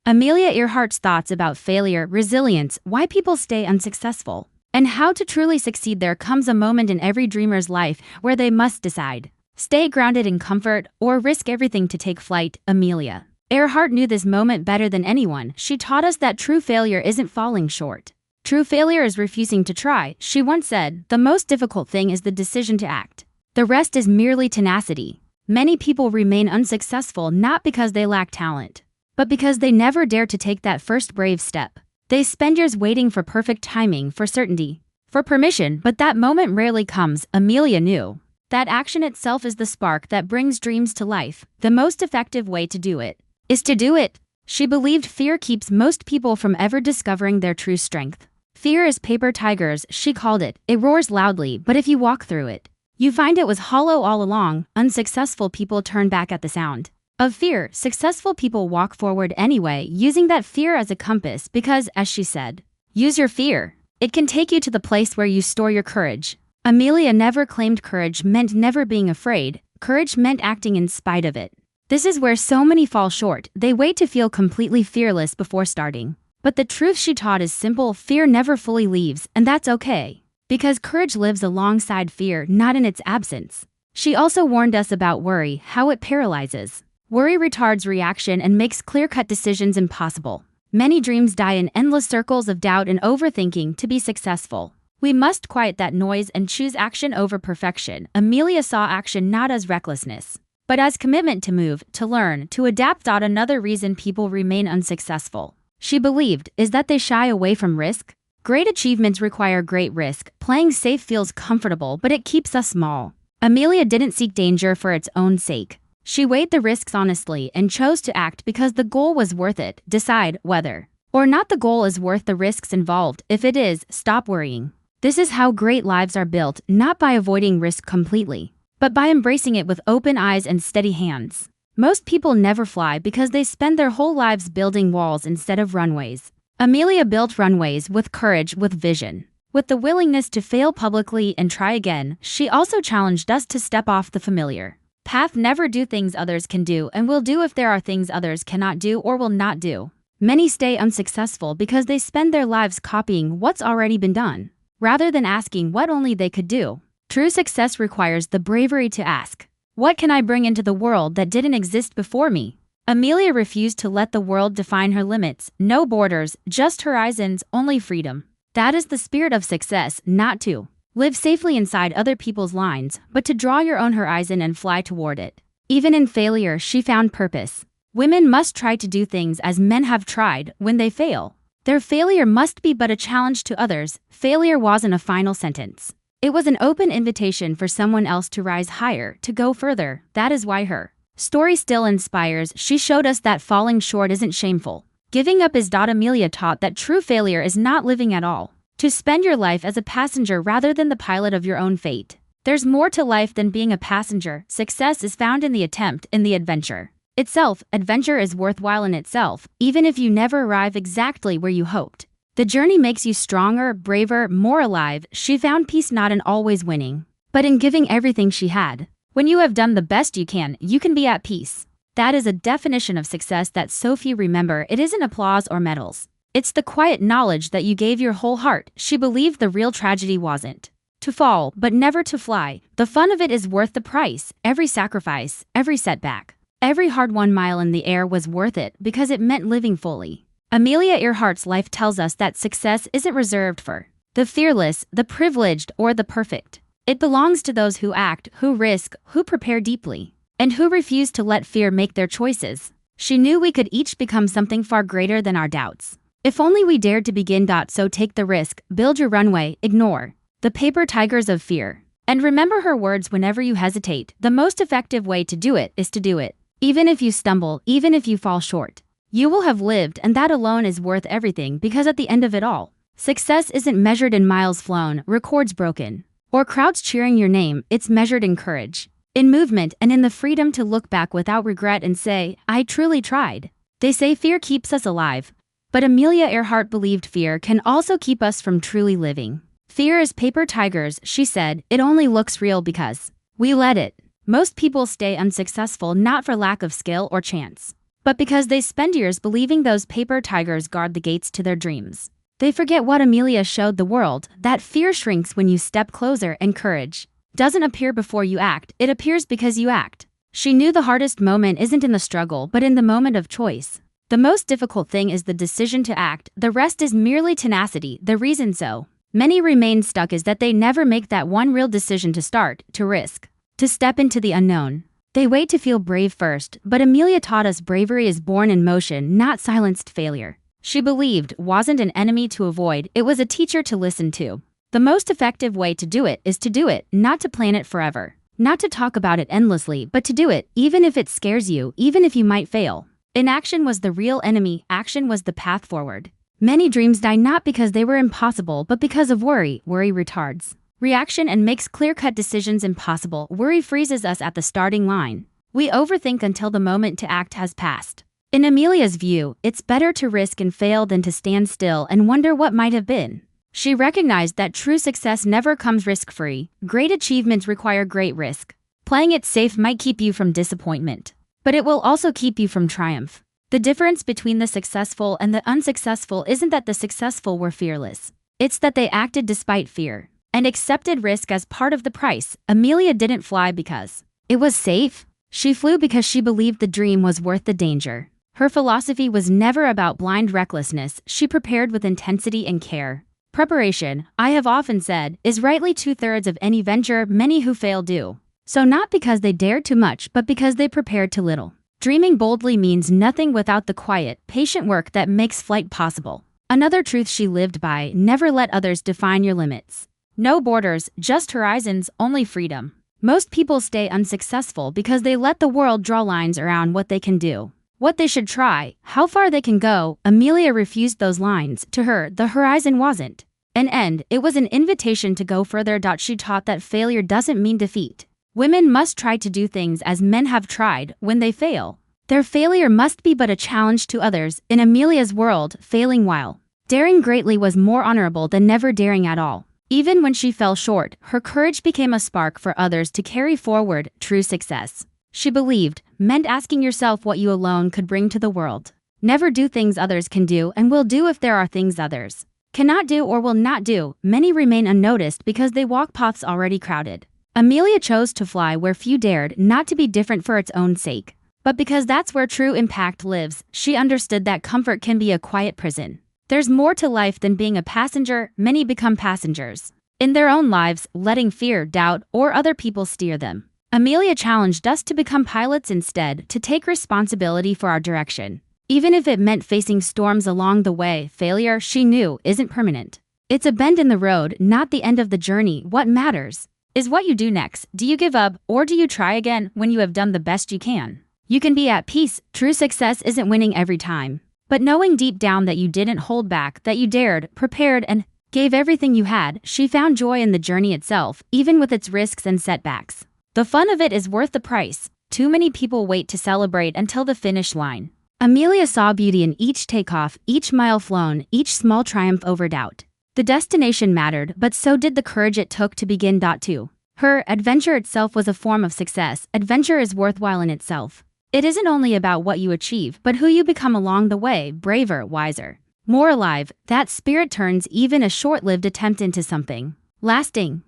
Amelia Earhart's thoughts about failure, resilience, why people stay unsuccessful, and how to truly succeed. There comes a moment in every dreamer's life where they must decide. Stay grounded in comfort or risk everything to take flight. Amelia Earhart knew this moment better than anyone. She taught us that true failure isn't falling short. True failure is refusing to try. She once said, "The most difficult thing is the decision to act. The rest is merely tenacity." Many people remain unsuccessful not because they lack talent, but because they never dare to take that first brave step. They spend years waiting for perfect timing, for certainty, for permission, but that moment rarely comes. Amelia knew that action itself is the spark that brings dreams to life. The most effective way to do it is to do it. She believed fear keeps most people from ever discovering their true strength. Fear is paper tigers, she called it. It roars loudly, but if you walk through it, you find it was hollow all along. Unsuccessful people turn back at the sound of fear. Successful people walk forward anyway, using that fear as a compass because, as she said, use your fear. It can take you to the place where you store your courage. Amelia never claimed courage meant never being afraid. Courage meant acting in spite of it. This is where so many fall short. They wait to feel completely fearless before starting. But the truth she taught is simple: fear never fully leaves, and that's okay. Because courage lives alongside fear, not in its absence. She also warned us about worry, how it paralyzes. Worry retards reaction and makes clear-cut decisions impossible. Many dreams die in endless circles of doubt and overthinking. To be successful, we must quiet that noise and choose action over perfection. Amelia saw action not as recklessness, but as commitment to move, to learn, to adapt. Another reason people remain unsuccessful, she believed, is that they shy away from risk. Great achievements require great risk. Playing safe feels comfortable, but it keeps us small. Amelia didn't seek danger for its own sake. She weighed the risks honestly and chose to act because the goal was worth it. Decide whether or not the goal is worth the risks involved. If it is, stop worrying. This is how great lives are built, not by avoiding risk completely, but by embracing it with open eyes and steady hands. Most people never fly because they spend their whole lives building walls instead of runways. Amelia built runways with courage, with vision, with the willingness to fail publicly and try again. She also challenged us to step off the familiar path. Never do things others can do and will do if there are things others cannot do or will not do. Many stay unsuccessful because they spend their lives copying what's already been done, rather than asking what only they could do. True success requires the bravery to ask, what can I bring into the world that didn't exist before me? Amelia refused to let the world define her limits. No borders, just horizons, only freedom. That is the spirit of success, not to live safely inside other people's lines, but to draw your own horizon and fly toward it. Even in failure, she found purpose. Women must try to do things as men have tried. When they fail, their failure must be but a challenge to others. Failure wasn't a final sentence. It was an open invitation for someone else to rise higher, to go further. That is why her story still inspires. She showed us that falling short isn't shameful. Giving up is. Amelia taught that true failure is not living at all. To spend your life as a passenger rather than the pilot of your own fate. There's more to life than being a passenger. Success is found in the attempt, in the adventure itself. Adventure is worthwhile in itself, even if you never arrive exactly where you hoped. The journey makes you stronger, braver, more alive. She found peace not in always winning, but in giving everything she had. When you have done the best you can be at peace. That is a definition of success that so few remember. It isn't applause or medals. It's the quiet knowledge that you gave your whole heart. She believed the real tragedy wasn't to fall, but never to fly. The fun of it is worth the price. Every sacrifice, every setback, every hard-won mile in the air was worth it because it meant living fully. Amelia Earhart's life tells us that success isn't reserved for the fearless, the privileged, or the perfect. It belongs to those who act, who risk, who prepare deeply, and who refuse to let fear make their choices. She knew we could each become something far greater than our doubts. If only we dared to begin. So take the risk, build your runway, ignore the paper tigers of fear. And remember her words whenever you hesitate. The most effective way to do it is to do it. Even if you stumble, even if you fall short, you will have lived, and that alone is worth everything. Because at the end of it all, success isn't measured in miles flown, records broken, or crowds cheering your name. It's measured in courage, in movement, and in the freedom to look back without regret and say, I truly tried. They say fear keeps us alive. But Amelia Earhart believed fear can also keep us from truly living. Fear is paper tigers, she said. It only looks real because we let it. Most people stay unsuccessful not for lack of skill or chance, but because they spend years believing those paper tigers guard the gates to their dreams. They forget what Amelia showed the world, that fear shrinks when you step closer and courage doesn't appear before you act, it appears because you act. She knew the hardest moment isn't in the struggle but in the moment of choice. The most difficult thing is the decision to act, the rest is merely tenacity. The reason so many remain stuck is that they never make that one real decision to start, to risk, to step into the unknown. They wait to feel brave first, but Amelia taught us bravery is born in motion, not silenced failure. She believed wasn't an enemy to avoid, it was a teacher to listen to. The most effective way to do it is to do it, not to plan it forever. Not to talk about it endlessly, but to do it, even if it scares you, even if you might fail. Inaction was the real enemy, action was the path forward. Many dreams die not because they were impossible, but because of worry. Worry retards reaction and makes clear-cut decisions impossible. Worry freezes us at the starting line. We overthink until the moment to act has passed. In Amelia's view, it's better to risk and fail than to stand still and wonder what might have been. She recognized that true success never comes risk-free. Great achievements require great risk. Playing it safe might keep you from disappointment, but it will also keep you from triumph. The difference between the successful and the unsuccessful isn't that the successful were fearless. It's that they acted despite fear and accepted risk as part of the price. Amelia didn't fly because it was safe. She flew because she believed the dream was worth the danger. Her philosophy was never about blind recklessness. She prepared with intensity and care. Preparation, I have often said, is rightly 2/3 of any venture. Many who fail do so not because they dared too much, but because they prepared too little. Dreaming boldly means nothing without the quiet, patient work that makes flight possible. Another truth she lived by: never let others define your limits. No borders, just horizons, only freedom. Most people stay unsuccessful because they let the world draw lines around what they can do, what they should try, how far they can go. Amelia refused those lines. To her, the horizon wasn't an end, it was an invitation to go further. She taught that failure doesn't mean defeat. Women must try to do things as men have tried. When they fail, their failure must be but a challenge to others. In Amelia's world, failing while daring greatly was more honorable than never daring at all. Even when she fell short, her courage became a spark for others to carry forward. True success, she believed, meant asking yourself what you alone could bring to the world. Never do things others can do and will do. If there are things others cannot do or will not do, many remain unnoticed because they walk paths already crowded. Amelia chose to fly where few dared, not to be different for its own sake, but because that's where true impact lives. She understood that comfort can be a quiet prison. There's more to life than being a passenger. Many become passengers in their own lives, letting fear, doubt, or other people steer them. Amelia challenged us to become pilots instead, to take responsibility for our direction, even if it meant facing storms along the way. Failure, she knew, isn't permanent. It's a bend in the road, not the end of the journey. What matters is what you do next. Do you give up, or do you try again? When you have done the best you can, you can be at peace. True success isn't winning every time, but knowing deep down that you didn't hold back, that you dared, prepared, and gave everything you had. She found joy in the journey itself, even with its risks and setbacks. The fun of it is worth the price. Too many people wait to celebrate until the finish line. Amelia saw beauty in each takeoff, each mile flown, each small triumph over doubt. The destination mattered, but so did the courage it took to begin. To her, adventure itself was a form of success. Adventure is worthwhile in itself. It isn't only about what you achieve, but who you become along the way. Braver, wiser, more alive. That spirit turns even a short-lived attempt into something lasting.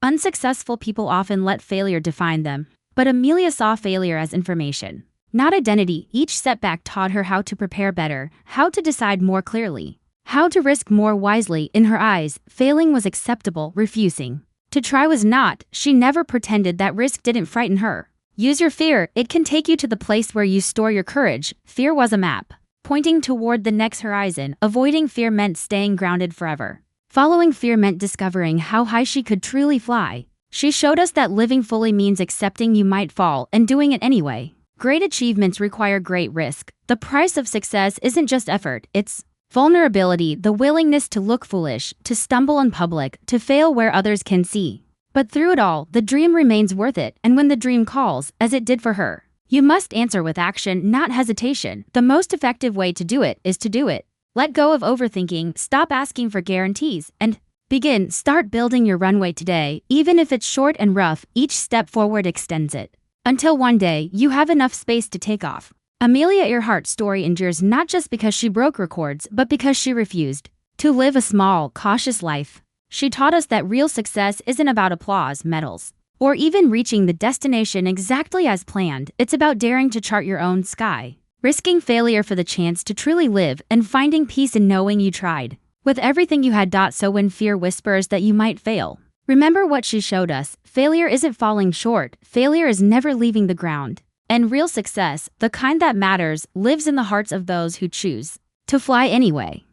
Unsuccessful people often let failure define them, but Amelia saw failure as information, not identity. Each setback taught her how to prepare better, how to decide more clearly, how to risk more wisely. In her eyes, failing was acceptable, refusing to try was not. She never pretended that risk didn't frighten her. Use your fear, it can take you to the place where you store your courage. Fear was a map pointing toward the next horizon. Avoiding fear meant staying grounded forever. Following fear meant discovering how high she could truly fly. She showed us that living fully means accepting you might fall and doing it anyway. Great achievements require great risk. The price of success isn't just effort, it's vulnerability, the willingness to look foolish, to stumble in public, to fail where others can see. But through it all, the dream remains worth it, and when the dream calls, as it did for her, you must answer with action, not hesitation. The most effective way to do it is to do it. Let go of overthinking, stop asking for guarantees, and start building your runway today. Even if it's short and rough, each step forward extends it, until one day you have enough space to take off. Amelia Earhart's story endures not just because she broke records, but because she refused to live a small, cautious life. She taught us that real success isn't about applause, medals, or even reaching the destination exactly as planned. It's about daring to chart your own sky, risking failure for the chance to truly live, and finding peace in knowing you tried with everything you had. So when fear whispers that you might fail, remember what she showed us. Failure isn't falling short. Failure is never leaving the ground. And real success, the kind that matters, lives in the hearts of those who choose to fly anyway.